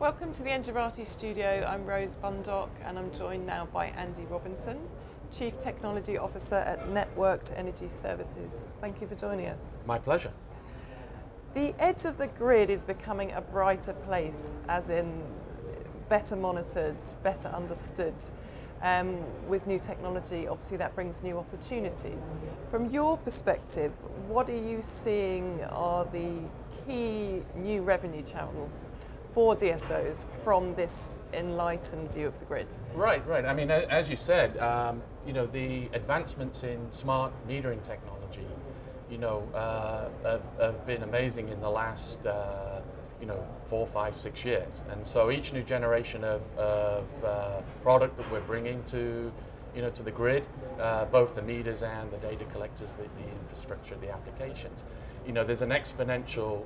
Welcome to the Engerati studio. I'm Rose Bundock and I'm joined now by Andy Robinson, Chief Technology Officer at Networked Energy Services. Thank you for joining us. My pleasure. The edge of the grid is becoming a brighter place, as in better monitored, better understood. With new technology, obviously that brings new opportunities. From your perspective, what are you seeing are the key new revenue channels for DSOs from this enlightened view of the grid? Right. I mean, as you said, the advancements in smart metering technology, have been amazing in the last, 4, 5, 6 years. And so each new generation of product that we're bringing to the grid, both the meters and the data collectors, the infrastructure, the applications, there's an exponential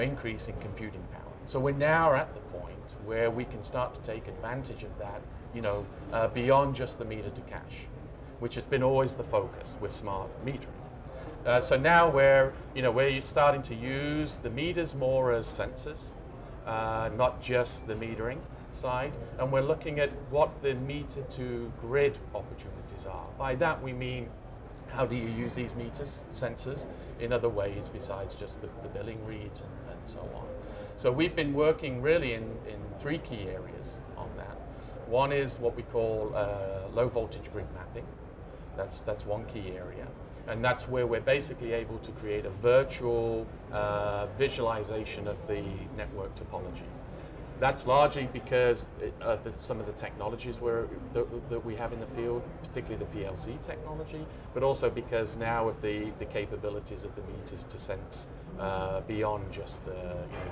increase in computing power. So we're now at the point where we can start to take advantage of that, beyond just the meter to cash, which has been always the focus with smart metering. So now we're starting to use the meters more as sensors, not just the metering side, and we're looking at what the meter to grid opportunities are. By that we mean, how do you use these sensors, in other ways besides just the billing reads and so on. So we've been working really in 3 key areas on that. One is what we call low voltage grid mapping. That's one key area. And that's where we're basically able to create a virtual visualization of the network topology. That's largely because some of the technologies that we have in the field, particularly the PLC technology, but also because now of the capabilities of the meters to sense beyond just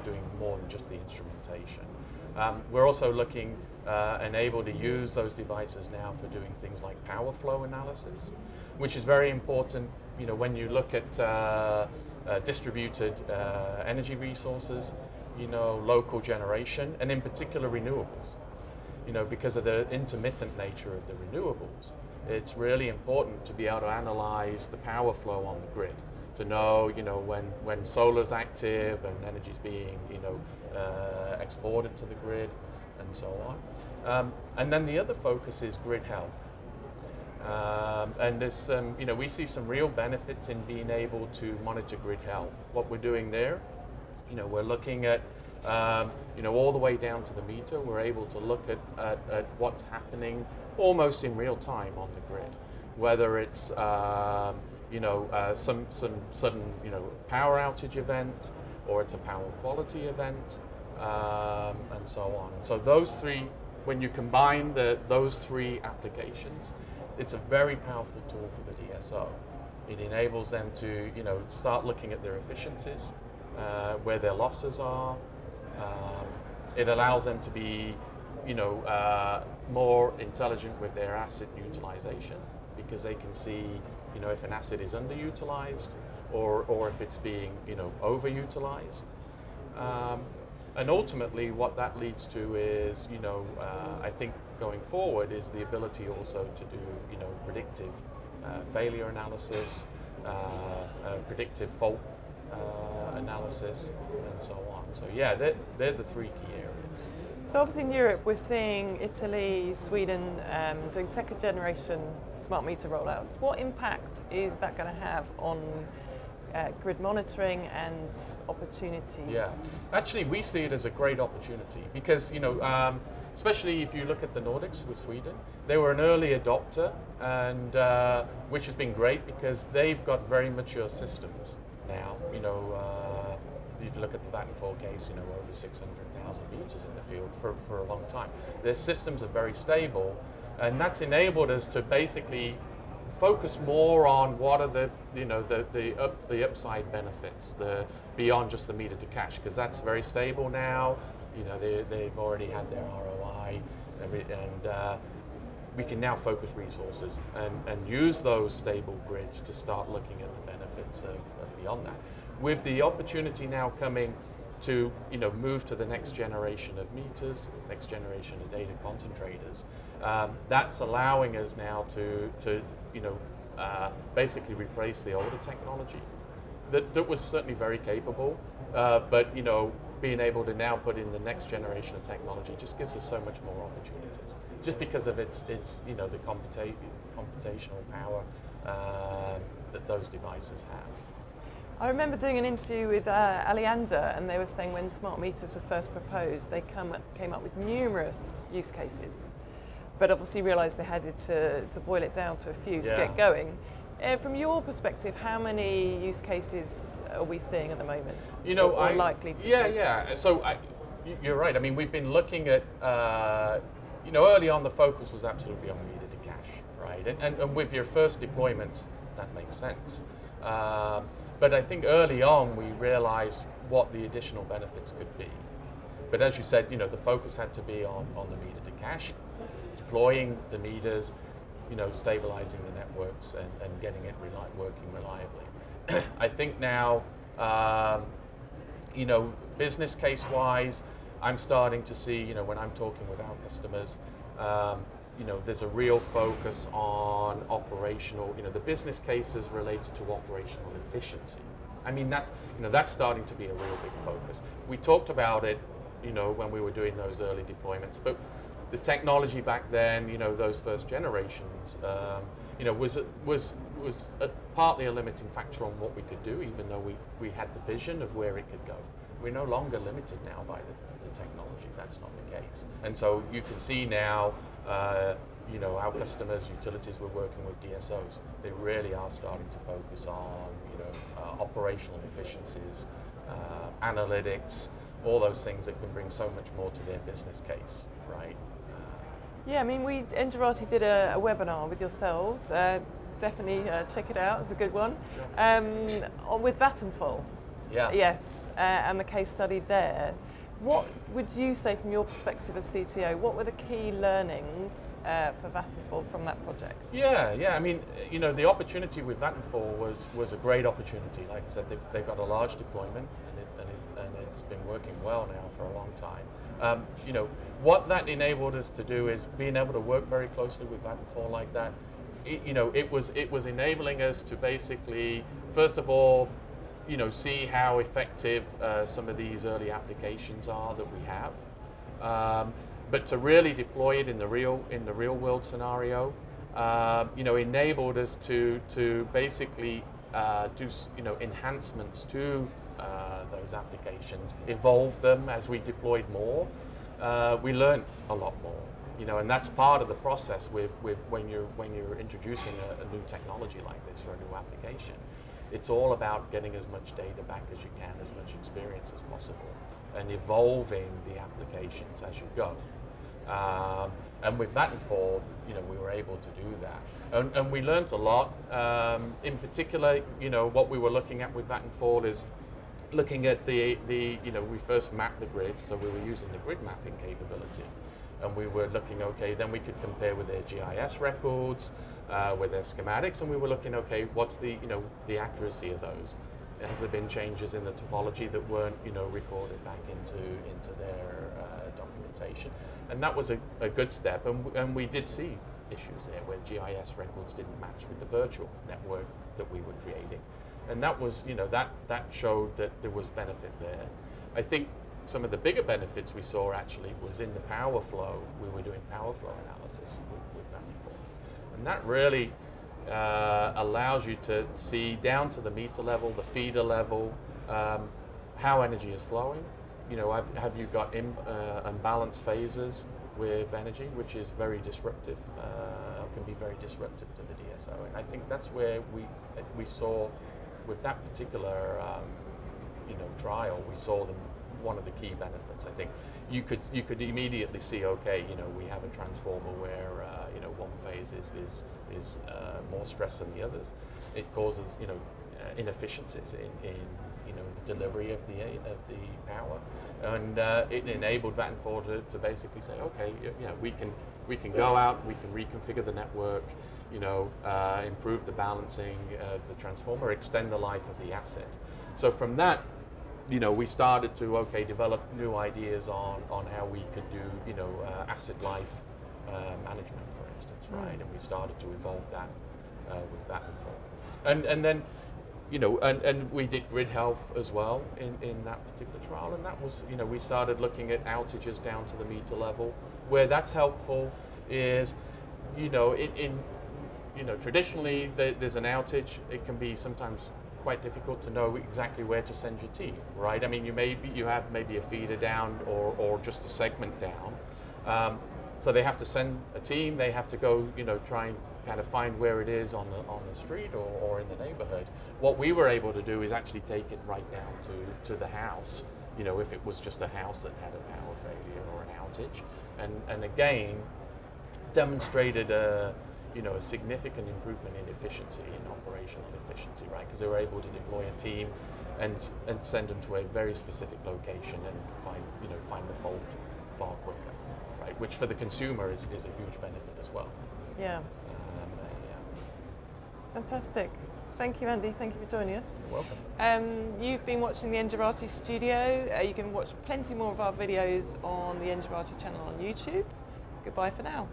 doing more than just the instrumentation. We're also looking and able to use those devices now for doing things like power flow analysis, which is very important. When you look at distributed energy resources, local generation, and in particular renewables. Because of the intermittent nature of the renewables, it's really important to be able to analyze the power flow on the grid, to know, when solar's active and energy's being, exported to the grid, and so on. And then the other focus is grid health. And there's we see some real benefits in being able to monitor grid health. What we're doing there, we're looking at, all the way down to the meter. We're able to look at what's happening almost in real time on the grid, whether it's, some sudden, power outage event, or it's a power quality event, and so on. So those 3, when you combine those 3 applications, it's a very powerful tool for the DSO. It enables them to, start looking at their efficiencies, where their losses are. It allows them to be, more intelligent with their asset utilization, because they can see, if an asset is underutilized or if it's being, overutilized. And ultimately, what that leads to is, I think going forward is the ability also to do, predictive failure analysis, predictive fault analysis, and so on. So yeah, they're the 3 key areas. So obviously in Europe we're seeing Italy, Sweden doing 2nd generation smart meter rollouts. What impact is that going to have on grid monitoring and opportunities? Yeah, actually we see it as a great opportunity because, especially if you look at the Nordics with Sweden, they were an early adopter, and which has been great because they've got very mature systems now. If you look at the Vattenfall case, over 600,000 meters in the field for a long time. Their systems are very stable, and that's enabled us to basically focus more on what are the upside benefits, beyond just the meter to cash, because that's very stable now. They've already had their ROI, and we can now focus resources and use those stable grids to start looking at the benefits of beyond that. With the opportunity now coming to move to the next generation of meters, next generation of data concentrators, that's allowing us now to basically replace the older technology that was certainly very capable, but being able to now put in the next generation of technology just gives us so much more opportunities, just because of its you know, the computational power that those devices have. I remember doing an interview with Alianda, and they were saying when smart meters were first proposed, they came up with numerous use cases, but obviously realised they had to boil it down to a few to get going. From your perspective, how many use cases are we seeing at the moment? You know, or likely to see? Yeah. So you're right. I mean, we've been looking at, you know, early on the focus was absolutely on meter to cache, right? And with your first deployments, that makes sense. But I think early on we realized what the additional benefits could be. But as you said, you know, the focus had to be on the meter to cache, deploying the meters, you know, stabilizing the networks and getting it working reliably. I think now, you know, business case wise, I'm starting to see, you know, when I'm talking with our customers, you know, there's a real focus on operational, you know, the business cases related to operational efficiency. I mean, that's, you know, that's starting to be a real big focus. We talked about it, you know, when we were doing those early deployments, but the technology back then, you know, those first generations, you know, was partly a limiting factor on what we could do, even though we had the vision of where it could go. We're no longer limited now by the technology. That's not the case. And so you can see now, you know, our customers, utilities, we're working with DSOs. They really are starting to focus on, you know, operational efficiencies, analytics, all those things that can bring so much more to their business case, right? Yeah, I mean, Engerati did a webinar with yourselves. Definitely check it out, it's a good one. Sure. With Vattenfall. Yeah. Yes, and the case study there. What would you say from your perspective as CTO, what were the key learnings for Vattenfall from that project? Yeah, I mean, you know, the opportunity with Vattenfall was a great opportunity. Like I said, they've got a large deployment and it's been working well now for a long time. You know, what that enabled us to do is being able to work very closely with Vattenfall like that. You know, it was enabling us to basically, first of all, you know, see how effective some of these early applications are that we have, but to really deploy it in the real world scenario, you know, enabled us to basically do, you know, enhancements to those applications, evolve them as we deployed more. We learned a lot more, you know, and that's part of the process with when you're introducing a new technology like this or a new application. It's all about getting as much data back as you can, as much experience as possible, and evolving the applications as you go. And with Vattenfall, you know, we were able to do that, and we learned a lot. In particular, you know, what we were looking at with Vattenfall is looking at the you know, we first mapped the grid, so we were using the grid mapping capability, and we were looking, okay, then we could compare with their GIS records, with their schematics, and we were looking, okay, what's the, you know, the accuracy of those? Has there been changes in the topology that weren't, you know, recorded back into their documentation? And that was a good step, and we did see issues there where GIS records didn't match with the virtual network that we were creating. And that was, you know, that showed that there was benefit there. I think some of the bigger benefits we saw actually was in the power flow. We were doing power flow analysis with Vattenfall. And that really allows you to see down to the meter level, the feeder level, how energy is flowing. You know, have you got unbalanced phases with energy, which is very disruptive, can be very disruptive to the DSO. And I think that's where we saw, with that particular you know, trial, we saw one of the key benefits. I think you could immediately see, okay, you know, we have a transformer where you know, one phase is more stressed than the others. It causes, you know, inefficiencies in you know, the delivery of the power, and it enabled Vattenfall to basically say, okay, you know, we can go out, we can reconfigure the network, you know, improve the balancing of the transformer, extend the life of the asset. So from that, you know, we started to, okay, develop new ideas on how we could do, you know, asset life management, for instance, right? And we started to evolve that with Vattenfall. And then, you know, and we did grid health as well in that particular trial, and that was, you know, we started looking at outages down to the meter level. Where that's helpful is, you know, you know, traditionally there's an outage. It can be sometimes quite difficult to know exactly where to send your team, right? I mean, you have maybe a feeder down or just a segment down. So they have to send a team. They have to go, you know, try and kind of find where it is on the street or in the neighborhood. What we were able to do is actually take it right down to the house. You know, if it was just a house that had a power failure or an outage, and again demonstrated a significant improvement in efficiency, in operational efficiency, right? Because they were able to deploy a team and send them to a very specific location and find the fault far quicker, right? Which for the consumer is a huge benefit as well. Yeah. Fantastic. Thank you, Andy. Thank you for joining us. You're welcome. You've been watching the Engerati studio. You can watch plenty more of our videos on the Engerati channel on YouTube. Goodbye for now.